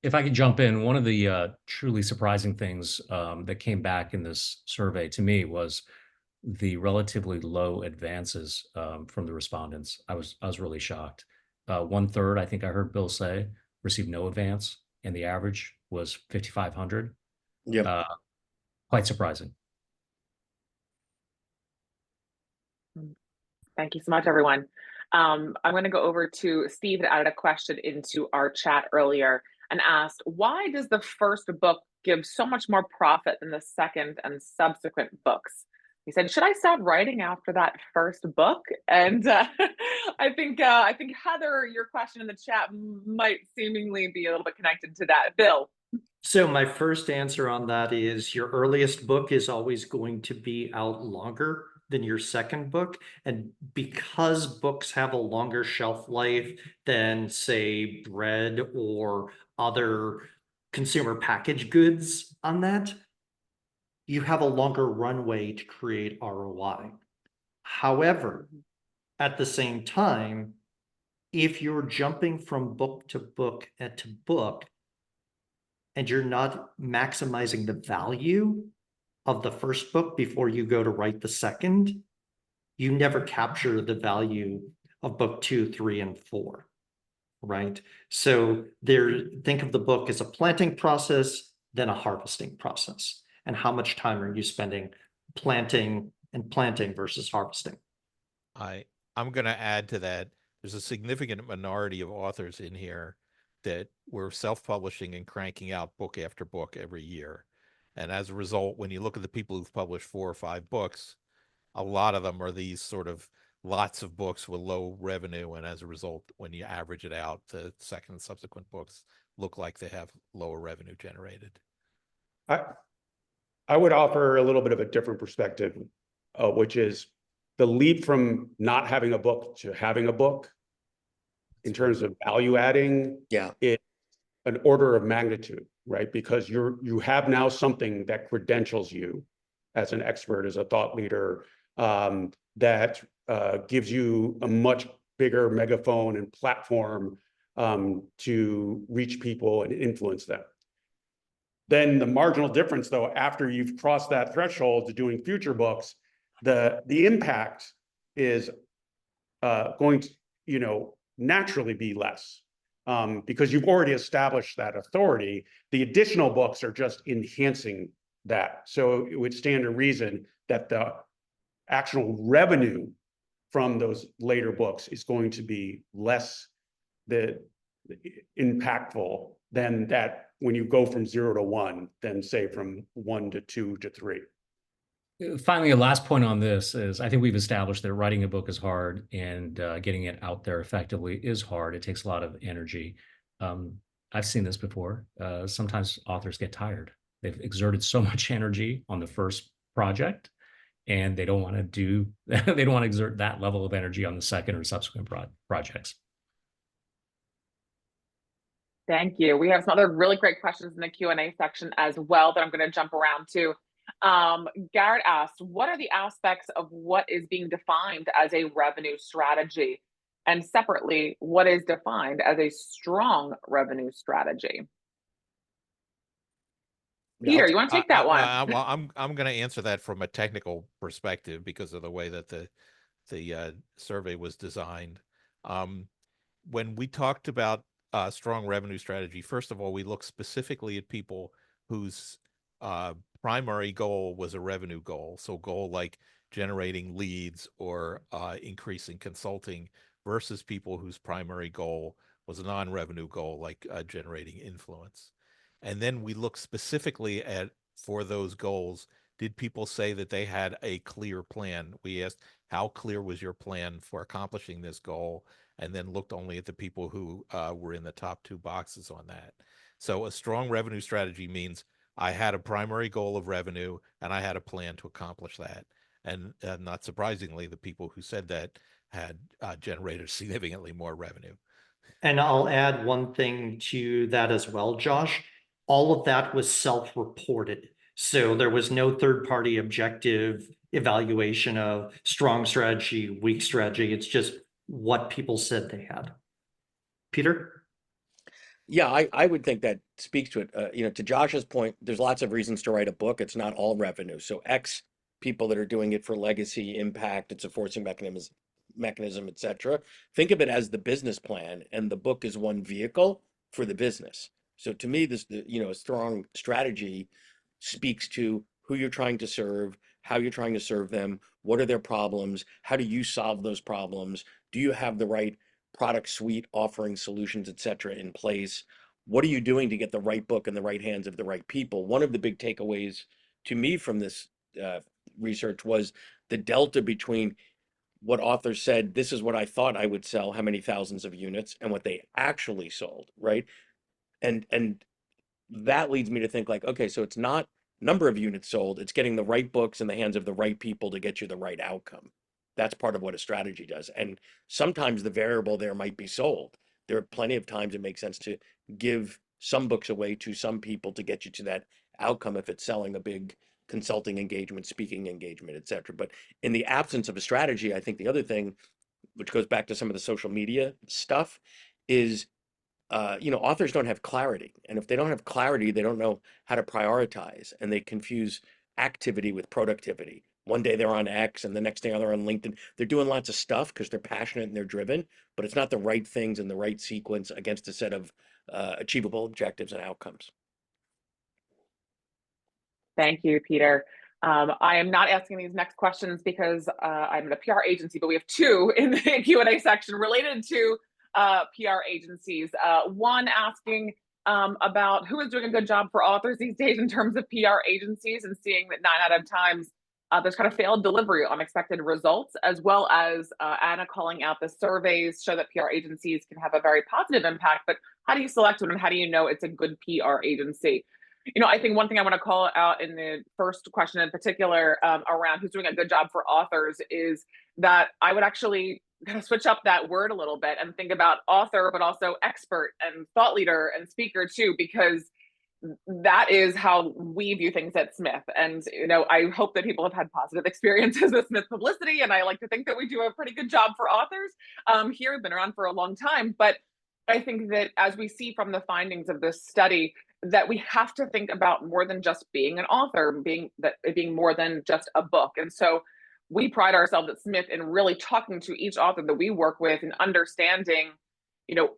If I could jump in, one of the truly surprising things that came back in this survey to me was the relatively low advances from the respondents. I was really shocked. 1/3, I think I heard Bill say, received no advance, and the average was 5,500. Yeah. Quite surprising. Thank you so much, everyone. I'm going to go over to Steve that added a question into our chat earlier and asked, why does the first book give so much more profit than the second and subsequent books? He said, should I stop writing after that first book? And I think Heather, your question in the chat might seemingly be a little bit connected to that. Bill. So my first answer on that is your earliest book is always going to be out longer than your second book. And because books have a longer shelf life than, say, bread or other consumer packaged goods on that, you have a longer runway to create ROI. However, at the same time, if you're jumping from book to book to book, and you're not maximizing the value of the first book before you go to write the second, you never capture the value of book 2, 3, and 4, right? So think of the book as a planting process, then a harvesting process. And how much time are you spending planting versus harvesting? I'm going to add to that. There's a significant minority of authors in here that were self-publishing and cranking out book after book every year. And as a result, when you look at the people who've published 4 or 5 books, a lot of them are these sort of lots of books with low revenue. And as a result, when you average it out, the second and subsequent books look like they have lower revenue generated. I would offer a little bit of a different perspective, which is the leap from not having a book to having a book in terms of value adding. Yeah. It's an order of magnitude, right? Because you have now something that credentials you as an expert, as a thought leader, that gives you a much bigger megaphone and platform to reach people and influence them. Then the marginal difference, though, after you've crossed that threshold to doing future books, the impact is going to, naturally be less because you've already established that authority. The additional books are just enhancing that. So it would stand to reason that the actual revenue from those later books is going to be less impactful than that when you go from 0 to 1, than say from 1 to 2 to 3. Finally, a last point on this is I think we've established that writing a book is hard and getting it out there effectively is hard. It takes a lot of energy. I've seen this before. Sometimes authors get tired. They've exerted so much energy on the first project and they don't want to exert that level of energy on the second or subsequent projects. Thank you. We have some other really great questions in the Q&A section as well that I'm going to jump around to. Garrett asked, what are the aspects of what is being defined as a revenue strategy? And separately, what is defined as a strong revenue strategy? Peter, you want to take that one? Well, I'm going to answer that from a technical perspective because of the way that the survey was designed. When we talked about strong revenue strategy, first of all, we look specifically at people whose primary goal was a revenue goal. So goal like generating leads or increasing consulting versus people whose primary goal was a non-revenue goal, like generating influence. And then we look specifically at, for those goals, did people say that they had a clear plan? We asked, how clear was your plan for accomplishing this goal? And then looked only at the people who were in the top 2 boxes on that. So a strong revenue strategy means I had a primary goal of revenue and I had a plan to accomplish that. And not surprisingly, the people who said that had generated significantly more revenue. And I'll add one thing to that as well, Josh. All of that was self-reported. So there was no third-party objective evaluation of strong strategy, weak strategy. It's just what people said they had. Peter? Yeah, I would think that speaks to it. You know, to Josh's point, there's lots of reasons to write a book. It's not all revenue. So X people that are doing it for legacy, impact, it's a forcing mechanism, etc. Think of it as the business plan, and the book is one vehicle for the business. So to me, this, you know, a strong strategy speaks to who you're trying to serve, how you're trying to serve them, what are their problems, how do you solve those problems, do you have the right product suite, offering solutions, etc. in place? What are you doing to get the right book in the right hands of the right people? One of the big takeaways to me from this research was the delta between what authors said, this is what I thought I would sell, how many thousands of units, and what they actually sold, right? And that leads me to think like, okay, so it's not number of units sold, it's getting the right books in the hands of the right people to get you the right outcome. That's part of what a strategy does. And sometimes the variable there might be sold. There are plenty of times it makes sense to give some books away to some people to get you to that outcome if it's selling a big consulting engagement, speaking engagement, etc. But in the absence of a strategy, I think the other thing, which goes back to some of the social media stuff, is you know, authors don't have clarity. And if they don't have clarity, they don't know how to prioritize, and they confuse activity with productivity. One day they're on X and the next day they're on LinkedIn. They're doing lots of stuff because they're passionate and they're driven, but it's not the right things in the right sequence against a set of achievable objectives and outcomes. Thank you, Peter. I am not asking these next questions because I'm at a PR agency, but we have 2 in the Q&A section related to PR agencies. One asking about who is doing a good job for authors these days in terms of PR agencies, and seeing that 9 out of times there's kind of failed delivery, unexpected results, as well as Anna calling out the surveys show that PR agencies can have a very positive impact, but how do you select one and how do you know it's a good PR agency? You know, I think one thing I want to call out in the first question in particular around who's doing a good job for authors is that I would actually kind of switch up that word a little bit and think about author, but also expert and thought leader and speaker too, because that is how we view things at Smith. And, you know, I hope that people have had positive experiences with Smith Publicity. And I like to think that we do a pretty good job for authors here. We've been around for a long time. But I think that as we see from the findings of this study, that we have to think about more than just being an author, being more than just a book. And so we pride ourselves at Smith in really talking to each author that we work with and understanding, you know,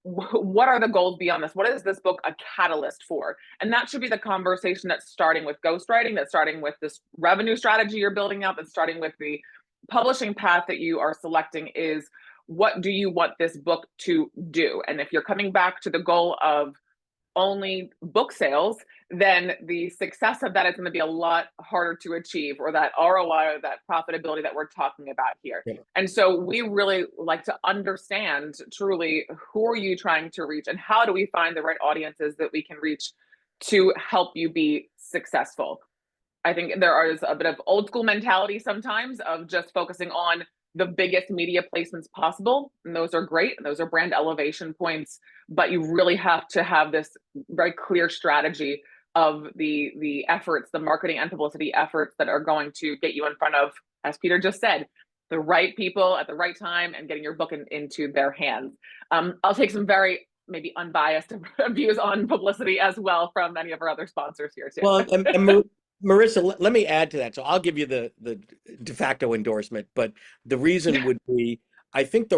what are the goals beyond this? What is this book a catalyst for? And that should be the conversation that's starting with ghostwriting, that's starting with this revenue strategy you're building up, that's starting with the publishing path that you are selecting is, what do you want this book to do? And if you're coming back to the goal of only book sales, then the success of that is going to be a lot harder to achieve, or that ROI, or that profitability that we're talking about here. Yeah. And so we really like to understand truly who are you trying to reach, and how do we find the right audiences that we can reach to help you be successful. I think there is a bit of old school mentality sometimes of just focusing on the biggest media placements possible. And those are great. And those are brand elevation points. But you really have to have this very clear strategy of the efforts, the marketing and publicity efforts that are going to get you in front of, as Peter just said, the right people at the right time and getting your book into their hands. I'll take some very maybe unbiased views on publicity as well from many of our other sponsors here too. Well, and Marissa, let me add to that. So I'll give you the de facto endorsement, but the reason would be, I think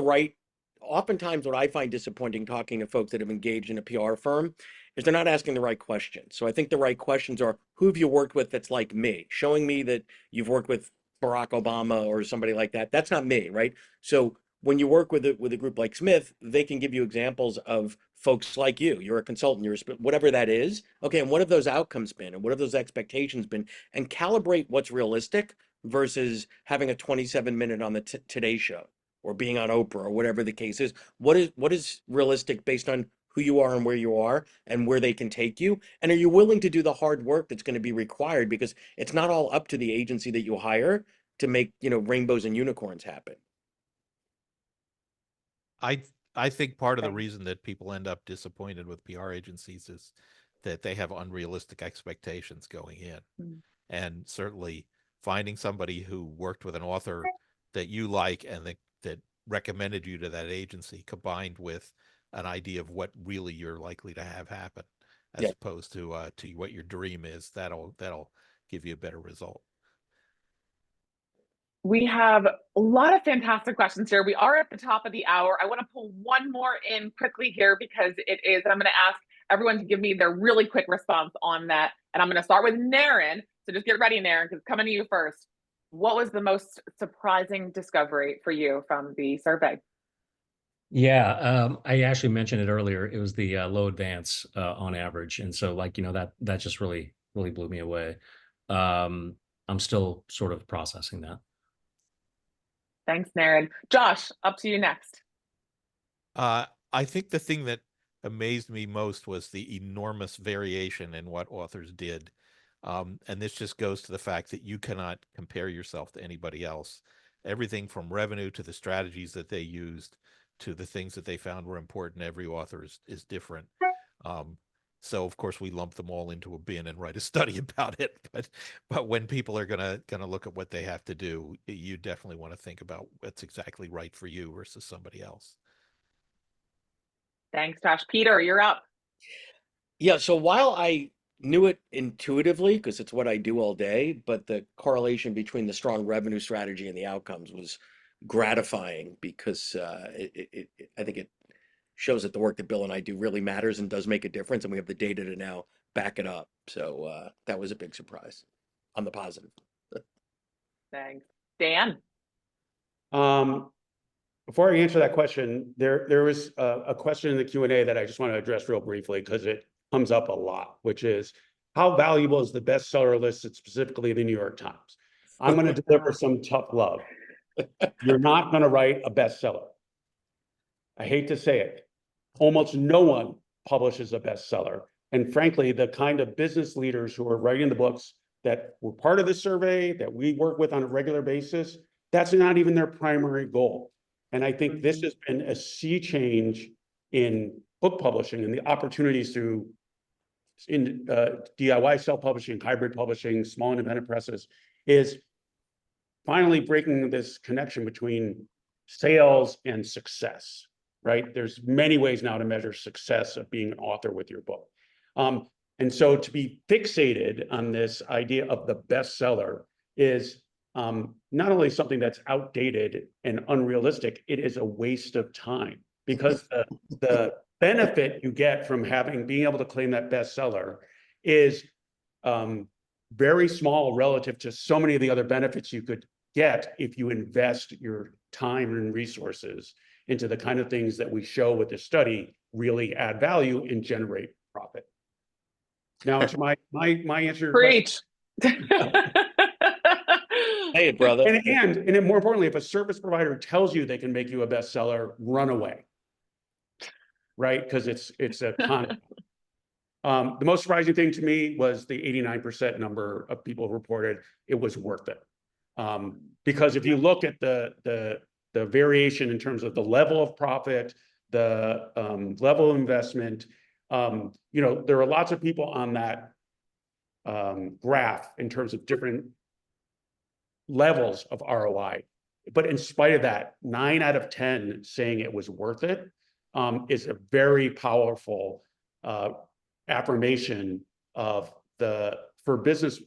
oftentimes what I find disappointing talking to folks that have engaged in a PR firm is they're not asking the right questions. So I think the right questions are, who have you worked with that's like me? Showing me that you've worked with Barack Obama or somebody like that. That's not me, right? So when you work with a group like Smith, they can give you examples of folks like you. You're a consultant, whatever that is. Okay, and what have those outcomes been, and what have those expectations been, and calibrate what's realistic versus having a 27-minute on the Today Show or being on Oprah or whatever the case is. What is realistic based on who you are and where you are and where they can take you? And are you willing to do the hard work that's going to be required? Because it's not all up to the agency that you hire to make, rainbows and unicorns happen. I think part of the Thanks. reason that people end up disappointed with PR agencies is that they have unrealistic expectations going in. Mm. And certainly finding somebody who worked with an author that you like and that recommended you to that agency, combined with an idea of what really you're likely to have happen, as opposed to what your dream is, that'll give you a better result. We have a lot of fantastic questions here. We are at the top of the hour. I want to pull one more in quickly here because I'm going to ask everyone to give me their really quick response on that. And I'm going to start with Naren. So just get ready, Naren, because it's coming to you first. What was the most surprising discovery for you from the survey? Yeah, I actually mentioned it earlier. It was the low advance on average. And so that just really blew me away. I'm still sort of processing that. Thanks, Naren. Josh, up to you next. I think the thing that amazed me most was the enormous variation in what authors did. And this just goes to the fact that you cannot compare yourself to anybody else. Everything from revenue to the strategies that they used to the things that they found were important. Every author is different. So of course we lump them all into a bin and write a study about it. But when people are gonna look at what they have to do, you definitely want to think about what's exactly right for you versus somebody else. Thanks, Josh. Peter, you're up. Yeah, so while I knew it intuitively, because it's what I do all day, but the correlation between the strong revenue strategy and the outcomes was gratifying because I think it shows that the work that Bill and I do really matters and does make a difference, and we have the data to now back it up. So that was a big surprise on the positive. Thanks. Dan? Before I answer that question, there was a question in the Q&A that I just want to address real briefly because it comes up a lot, which is how valuable is the bestseller listed specifically the New York Times? I'm going to deliver some tough love. You're not going to write a bestseller. I hate to say it. Almost no one publishes a bestseller. And frankly, the kind of business leaders who are writing the books that were part of the survey that we work with on a regular basis, that's not even their primary goal. And I think this has been a sea change in book publishing and the opportunities in DIY self-publishing, hybrid publishing, small independent presses is finally breaking this connection between sales and success, right? There's many ways now to measure success of being an author with your book. And so to be fixated on this idea of the bestseller is not only something that's outdated and unrealistic, it is a waste of time because the benefit you get from being able to claim that bestseller is very small relative to so many of the other benefits you could get if you invest your time and resources into the kind of things that we show with this study really add value and generate profit. Now, to my answer to your Preach. Hey, brother. And more importantly, if a service provider tells you they can make you a bestseller, run away, right? Because it's a con. The most surprising thing to me was the 89% number of people reported it was worth it. Because if you look at the variation in terms of the level of profit, the level of investment, there are lots of people on that graph in terms of different levels of ROI. But in spite of that, 9 out of 10 saying it was worth it is a very powerful affirmation for business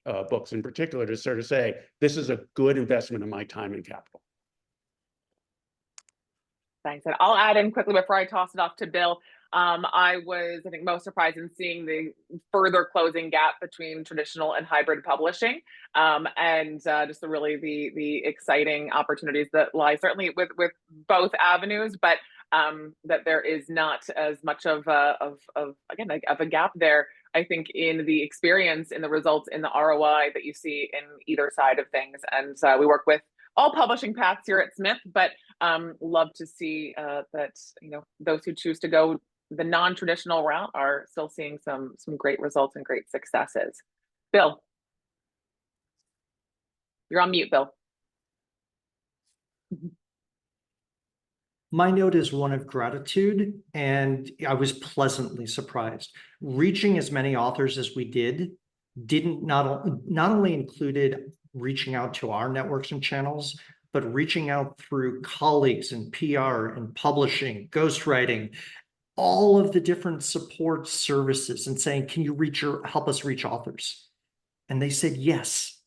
books in particular to sort of say, this is a good investment of my time and capital. Thanks. And I'll add in quickly before I toss it off to Bill. I was, I think, most surprised in seeing the further closing gap between traditional and hybrid publishing, and just the exciting opportunities that lie certainly with both avenues, but that there is not as much of a gap there. I think in the experience, in the results, in the ROI that you see in either side of things, and we work with all publishing paths here at Smith, but love to see that those who choose to go the non-traditional route are still seeing some great results and great successes. Bill, you're on mute, Bill. My note is one of gratitude, and I was pleasantly surprised. Reaching as many authors as we didn't not only included reaching out to our networks and channels, but reaching out through colleagues in PR and publishing, ghostwriting, all of the different support services, and saying, can you help us reach authors? And they said yes.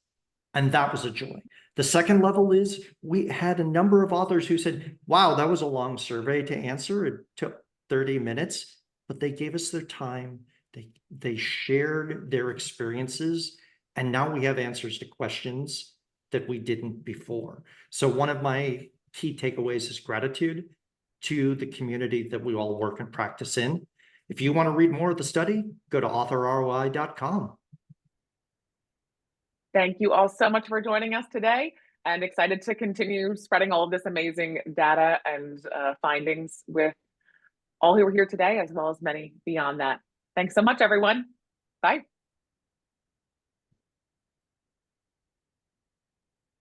And that was a joy. The second level is we had a number of authors who said, wow, that was a long survey to answer. It took 30 minutes, but they gave us their time. They shared their experiences. And now we have answers to questions that we didn't before. So one of my key takeaways is gratitude to the community that we all work and practice in. If you want to read more of the study, go to authorroi.com. Thank you all so much for joining us today, and excited to continue spreading all of this amazing data and findings with all who were here today, as well as many beyond that. Thanks so much, everyone. Bye.